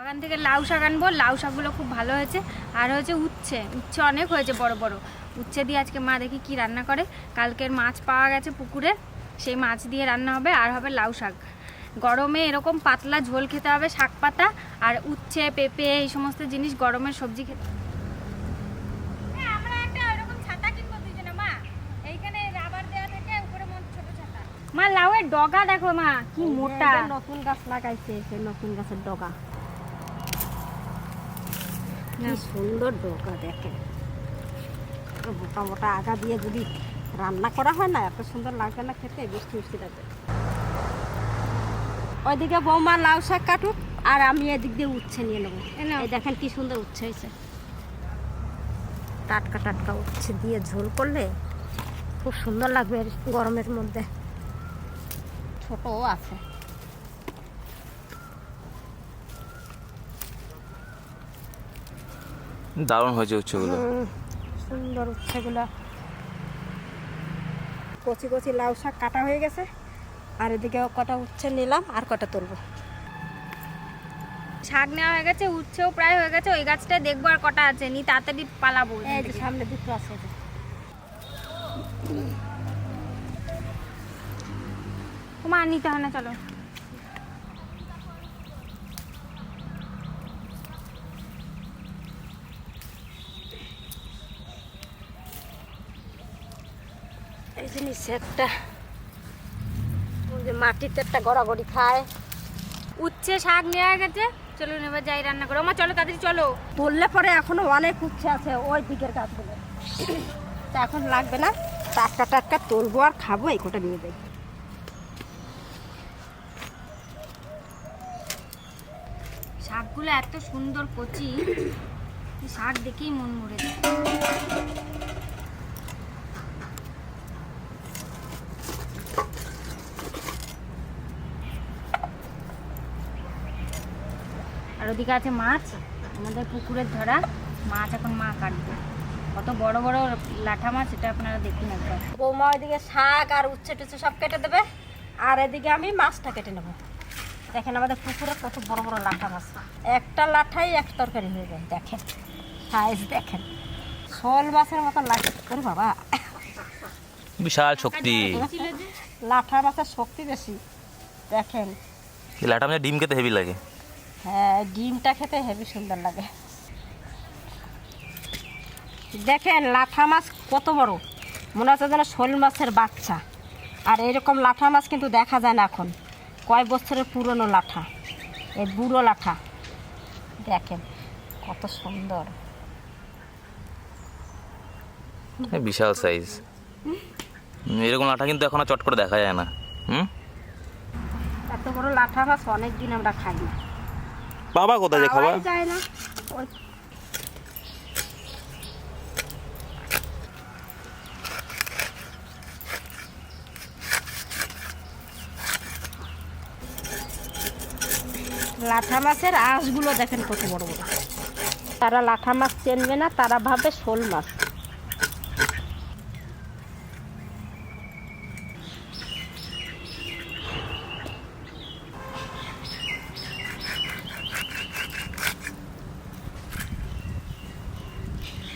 বাগান থেকে লাউ শাক আনবো। লাউ শাকগুলো খুব ভালো হয়েছে। আর হয়েছে উচ্ছে অনেক হয়েছে বড় বড় উচ্ছে দিয়ে আজকে মা দেখি কি রান্না করে। কালকের মাছ পাওয়া গেছে পুকুরে, সেই মাছ দিয়ে রান্না হবে। আর হবে লাউ শাক। গরমে এরকম পাতলা ঝোল খেতে হবে, শাক পাতা আর উচ্ছে পেঁপে এই সমস্ত জিনিস গরমের সবজি খেতে। আমরা একটা এরকম ছাতা কিনবো দুইজনে মা। এইখানে রাবার দেওয়া থাকে, উপরে ছোট ছাতা। মা লাউয়ের ডগা দেখো মা কি মোটা। নতুন গাছ লাগাইছে, সেই নতুন গাছের ডগা কি সুন্দর ডগা দেখেন। মোটা মোটা আগা দিয়ে যদি রান্না করা হয় না এত সুন্দর লাগবে না খেতে, মিষ্টি মিষ্টি লাগবে। ওইদিকে বৌমা লাউ শাক কাটুক আর আমি এদিক দিয়ে উচ্ছে নিয়ে নেবো। এই দেখেন কি সুন্দর উচ্ছে হয়েছে, টাটকা টাটকা উচ্ছে দিয়ে ঝোল করলে খুব সুন্দর লাগবে গরমের মধ্যে। ছোটও আছে। দারুণ হয়েছে উচ্ছেগুলো, সুন্দর উচ্ছেগুলো। কচি কচি লাউ শাক কাটা হয়ে গেছে, আর এদিকে কটা উচ্ছে নিলাম আর কটা তুলবো। শাক নেওয়া হয়ে গেছে, উচ্ছেও প্রায় হয়ে গেছে। ওই গাছটায় দেখবো আর কটা আছে, নি তাড়াতাড়ি পালাবো। এই যে সামনে দুটো আছে। মা নিতে হয় না, চলো। এই যে নিচে একটা, ওই যে মাটিতে একটা গড়াগড়ি খায়। উচ্ছে শাক নেওয়া হয়ে গেছে, চলুন এবার যাই রান্না করো। মা চলো তাড়াতাড়ি চলো। বললে পরে এখনো অনেক উচ্ছে আছে ওই দিকের গাছগুলো, তা এখন লাগবে না। টাটকা টাটকা তুলবো আর খাবো, এই কটা নিয়ে যাই। শাকগুলো এত সুন্দর কচি, শাক দেখেই মন মরে যায়। আর ওদিকে আছে মাছ, আমাদের পুকুরের ধরা মাছ। এখন মা কাটবে কত বড় বড় লাঠা মাছ, এটা আপনারা দেখুন একবার। বৌমা ওইদিকে শাক আর উচ্ছে টুচ্ছে সব কেটে দেবে, আর এদিকে আমি মাছটা কেটে নেবো। দেখেন আমাদের পুকুরে কত বড় বড় লাঠা মাছ, একটা লাঠাই এক তরকারি হয়ে যায়। দেখেন সাইজ দেখেন, শোল মাছের মতো লাগে। ওরে বাবা, বিশাল শক্তি। লাঠা মাছের শক্তি বেশি। দেখেন এই লাটা মাছের ডিম খেতে হেভি লাগে। হ্যাঁ, ডিমটা খেতে হেভি সুন্দর লাগে। দেখেন লাঠা মাছ কত বড়, মনে হচ্ছে যেন শোল মাছের বাচ্চা। আর এরকম লাঠা মাছ কিন্তু দেখা যায় না এখন, কয় বছরের পুরনো লাঠা, এই বুড়ো লাঠা। দেখেন কত সুন্দর, বিশাল সাইজ। এরকম লাঠা কিন্তু এখন আর চট করে দেখা যায় না। এত বড় লাঠা মাছ অনেক দিন আমরা খাই না। বাবা কোথায় যে খাবার যায় না। ওই লাঠা মাছের আঁশগুলো দেখেন কত বড় বড়। তারা লাঠা মাছ চেনবে না, তারা ভাবে শোল মাছ।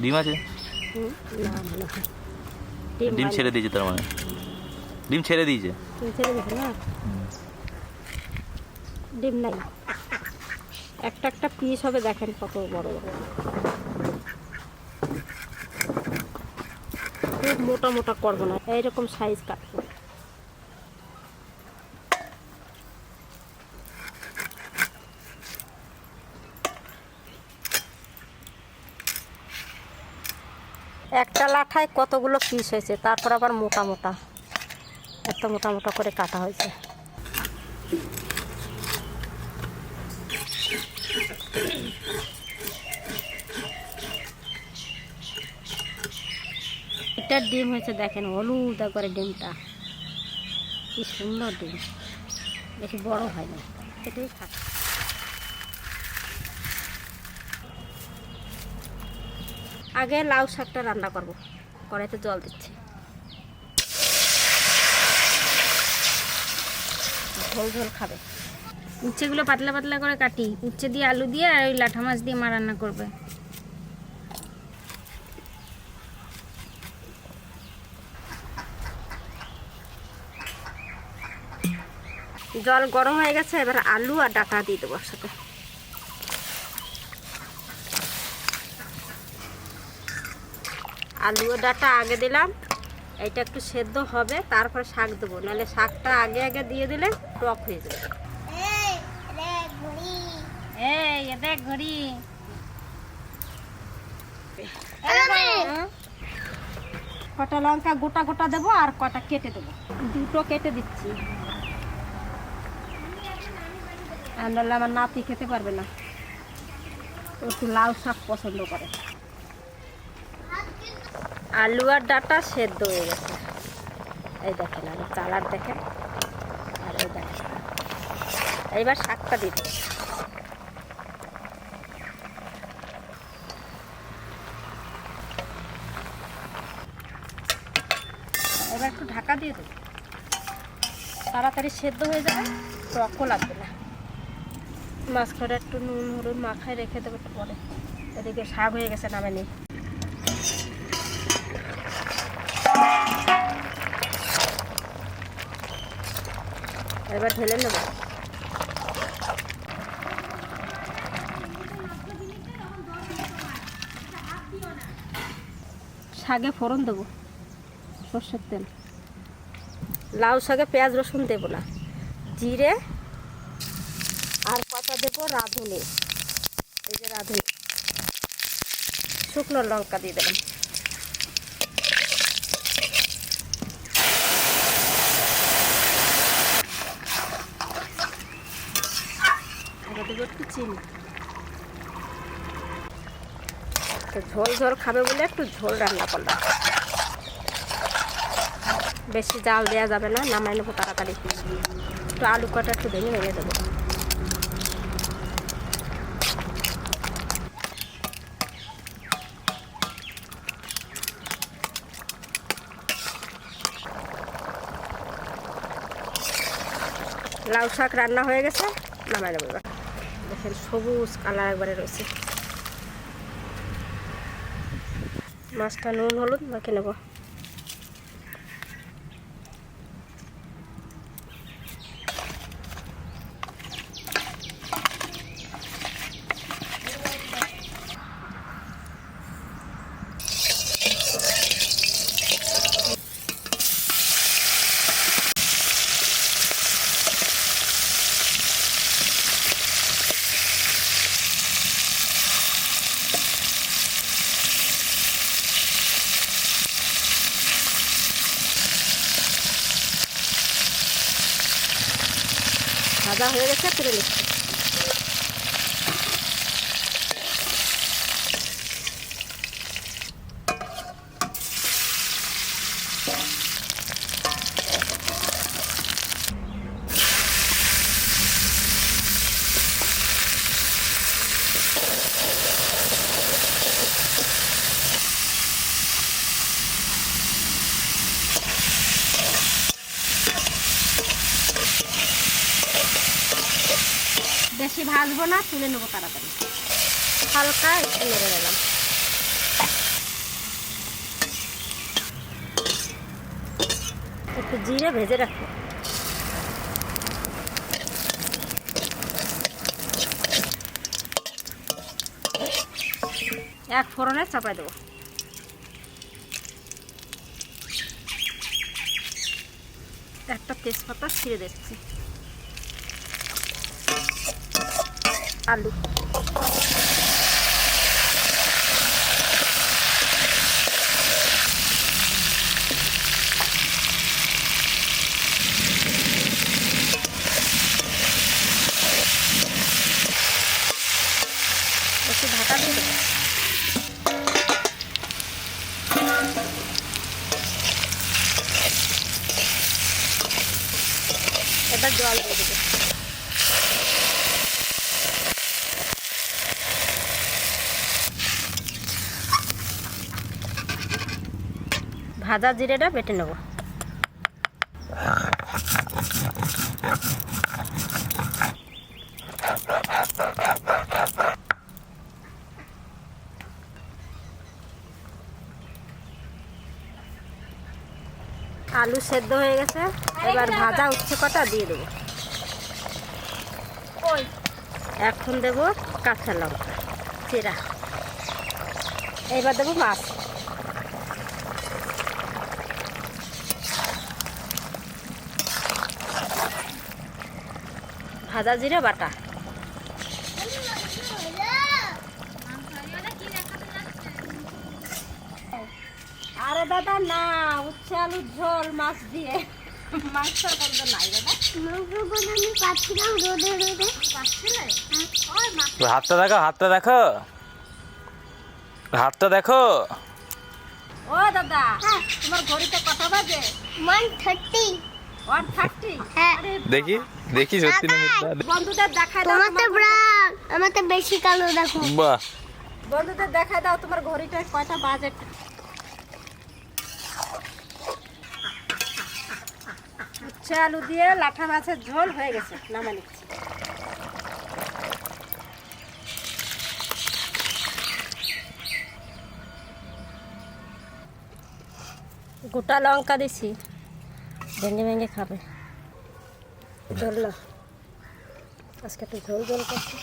ডিম আছে? ডিম ছেড়ে দিয়েছে, তার মানে ডিম ছেড়ে দিয়েছে। না, ডিম নাই, একটা একটা পিস হবে। দেখেন কত বড় বড়, খুব মোটা মোটা করবো না, এইরকম সাইজ কাটবো। একটা লাঠায় কতগুলো পিস হয়েছে, তারপর আবার মোটা মোটা, এত মোটা মোটা করে কাটা হয়েছে। এটা ডিম হয়েছে, দেখেন হলুদ করে ডিমটা, কি সুন্দর ডিম, বেশি বড় হয় না, এটাই খাক। আগে লাউ শাকটা রান্না করব, কড়াইতে জল দিচ্ছি। ঝোল ঝোল খাবে। উচ্ছেগুলো পাতলা পাতলা করে কাটি, উচ্ছে দিয়ে আলু দিয়ে আর ওই লাঠা মাছ দিয়ে মা রান্না করবে। জল গরম হয়ে গেছে, এবার আলু আর ডাটা দিয়ে দেবো একসাথে। আলু আর ডাটা আগে দিলাম, এটা একটু সেদ্ধ হবে, তারপরে শাক দেবো, নাহলে শাকটা আগে আগে দিয়ে দিলে টক হয়ে যাবে। এই দেখ ঘড়ি। কটা লঙ্কা গোটা গোটা দেবো আর কটা কেটে দেবো, দুটো কেটে দিচ্ছি। আর নাহলে আমার নাতি খেতে পারবে না, ও একটু লাউ শাক পছন্দ করে। আলু আর ডাটা সেদ্ধ হয়ে গেছে, এই দেখেন, আর কালার দেখেন, আর এই দেখেন। এইবার শাকটা দিই, এবার একটু ঢাকা দিয়ে দেবো, তাড়াতাড়ি সেদ্ধ হয়ে যাবে, টকও লাগবে না। মাঝখানে একটু নুন হলুদ মাখায় রেখে দেবো একটু পরে। এদিকে শাক হয়ে গেছে, নামে নিই। এবার ঢেলে নেব। শাকে ফোড়ন দেবো, সর্ষের তেল। লাউ শাকে পেঁয়াজ রসুন দেবো না, জিরে আর পাতা দেবো রাঁধুনি, এই যে রাঁধুনি, শুকনো লঙ্কা দিয়ে দেবেন। এবার দেবো একটু চিনি। তো ঝোল ঝোল খাবে বলে একটু ঝোল রান্না করলাম, বেশি জাল দেওয়া যাবে না, নামাই নেবো তাড়াতাড়ি। একটু আলু কটা একটু ভেঙে ভেঙে দেবো। লাউ শাক রান্না হয়ে গেছে, নামাই নেবো। এবার দেখেন সবুজ কালার একবারে রয়েছে। মাছটা নুন হলুদ মাখে নেব। ভাজা হয়ে গেছে, তুলে নিচ্ছি। বেশি ভাজবো না, তুলে নেবো তাড়াতাড়ি। হালকা একটু নেড়ে দিলাম। একটু জিরে ভেজে রাখবো। এক ফোড়নে চাপাই দেবো। একটা তেজপাতা ছিঁড়ে দিচ্ছি। আলু, একটু ঢাকা দিয়ে দেবো। এবার জল দিয়ে দেবো। ভাজা জিরেটা বেটে নেব। আলু সেদ্ধ হয়ে গেছে, এবার ভাজা উচ্ছে কটা দিয়ে দেবো। এখন দেবো কাঁচা লঙ্কা চিরা, এবার দেবো মাছ। ভাজা জিরা বাটা। আরে দাদা না, উচ্ছে আলুর ঝোল মাছ দিয়ে, মাছ করবে নাই দাদা। আমি পাচ্ছিলাম রোদে রোদে, পাচ্ছিলে? হাতটা দেখো, হাতটা দেখো, হাতটা দেখো। ও দাদা, তোমার ঘড়িতে কটা বাজে? 1:30। 1:30? হ্যাঁ। দেখি দেখি সত্যি না মিথ্যা। বন্ধুদের দেখায় দাও, তোমারটা ব্রাউন, আমারটা বেশি কালো দেখো। বাহ, বন্ধুদের দেখায় দাও তোমার ঘড়িটা কয়টা বাজে। উচ্ছে আলু দিয়ে লাঠা মাছের ঝোল হয়ে গেছে, নামা নিচ্ছি। গোটা লঙ্কা দিছি, ভেঙে ভেঙে খাবে। ঝোল না, আজকে একটু ঝোল ঝোল করছি।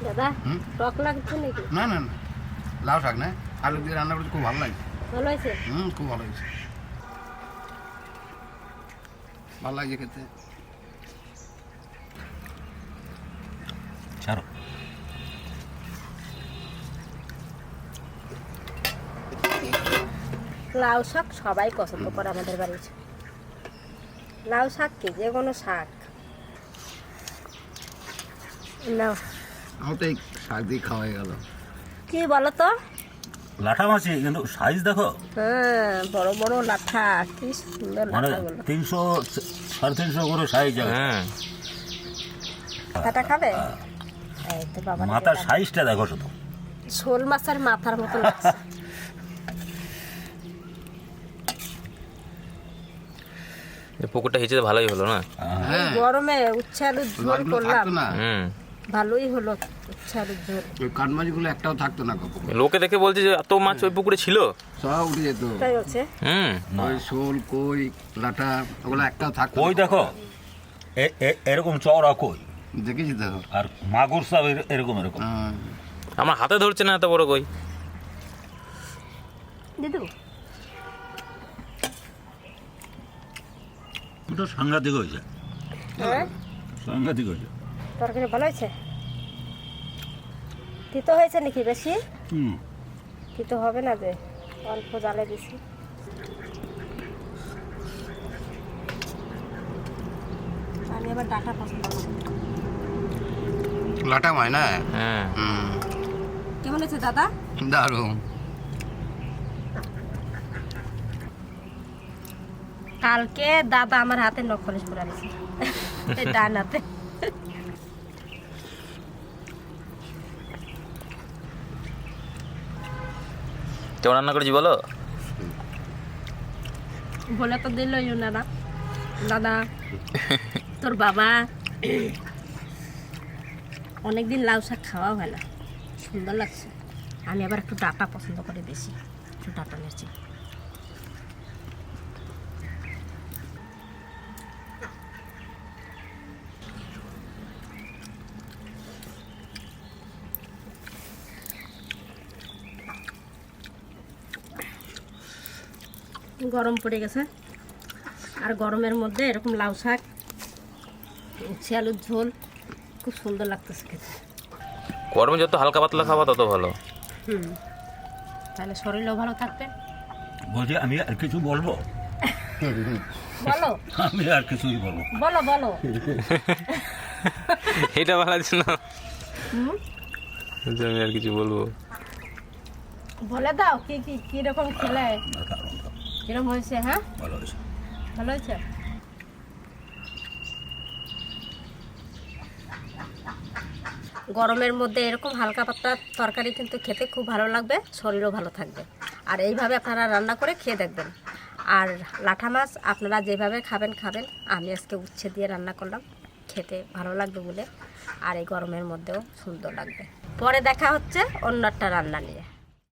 দাদা টক লাগছে নাকি? না না না, লাউ শাক না, আলু দিয়ে রান্না করতে খুব ভালো লাগে। ভালো হয়েছে? খুব ভালো হয়েছে, ভালো লাগছে খেতে। ছাড়ো। লাউ শাক সবাই পছন্দ করে আমাদের বাড়িতে। লাউ শাক কি যে কোনো শাক না, আমার তো এই শাক দিয়ে খাওয়া হয়ে গেল। কি বলো তো? লাঠা মাছি কিন্তু সাইজ দেখো, হ্যাঁ বড় বড় লাঠা, কি সুন্দর মানে লাঠাগুলো। 300 350 করে সাইজ আছে। হ্যাঁ, মাথাটা খাবে? এই তো বাবা, মাথার সাইজটা দেখো শুধু। শোল মাছের মাথার মতো লাগছে। এই পুকুরটা হিচে ভালোই হলো না। হ্যাঁ, গরমে উচ্ছে আলুর ঝোল মাছগুলো করলাম, থাকতো না, হুম, ভালোই হলো উচ্ছে আলুর ঝোল। ওই কাঠ মাছগুলো একটাও থাকতো না কখন, লোকে দেখে বলছে যে এত মাছ ওই পুকুরে ছিল। সব উঠে যেত। তাই হচ্ছে। হুম, ওই শোল কই লাটা ওগুলো একটাও থাকতো কই না। দেখো, এরকম চওড়া কই, দেখেছি তো। আর মাগুর সব এরকম এরকম। হ্যাঁ, আমার হাতে ধরছে না এত বড় কই। দিদু ওটা সাংঘাতিক হয়েছে, হ্যাঁ সাংঘাতিক হয়েছে। তরকারি ভালো হয়েছে? তিতো হয়েছে নাকি বেশি? হুম, তিতো হবে না, যে অল্প জালে দিছি। আমি আবার ডাটা পছন্দ করি। লাটা হয় না। হ্যাঁ, কেমন হয়েছে দাদা? দারুণ। কালকে দাদা আমার হাতে নখপালিশ করে আনছে, ডান হাতে। কেমন রান্না করেছি বলো? বলে তো দিলই ওনারা, দাদা তোর বাবা অনেকদিন লাউ শাক খাওয়া হয় না, সুন্দর লাগছে। আমি আবার একটু ডাটা পছন্দ করে বেশি, একটু ডাটা নিয়েছি। গরম পড়ে গেছে, আর গরমের মধ্যে এরকম লাউ শাক উচ্ছে আলুর ঝোল খুব সুন্দর লাগতেছে খেতে। গরমে যত হালকা পাতলা খাওয়া তত ভালো। তাহলে শরীরও ভালো থাকবে। বলছি আমি আর কিছু বলবো? বলো, আমি আর কিছুই বলবো। বলো বলো। এটা ভালো আছে না, আমি আর কিছু বলবো? বলে দাও কি কি কিরকম খেলে, কিরকম হয়েছে? হ্যাঁ ভালো হয়েছে। ভালো হয়েছে। গরমের মধ্যে এরকম হালকা পাতলা তরকারি কিন্তু খেতে খুব ভালো লাগবে, শরীরও ভালো থাকবে। আর এইভাবে আপনারা রান্না করে খেয়ে দেখবেন। আর লাঠা মাছ আপনারা যেভাবে খাবেন খাবেন, আমি আজকে উচ্ছে দিয়ে রান্না করলাম, খেতে ভালো লাগবে বলে, আর এই গরমের মধ্যেও সুন্দর লাগবে। পরে দেখা হচ্ছে অন্য একটা রান্না নিয়ে।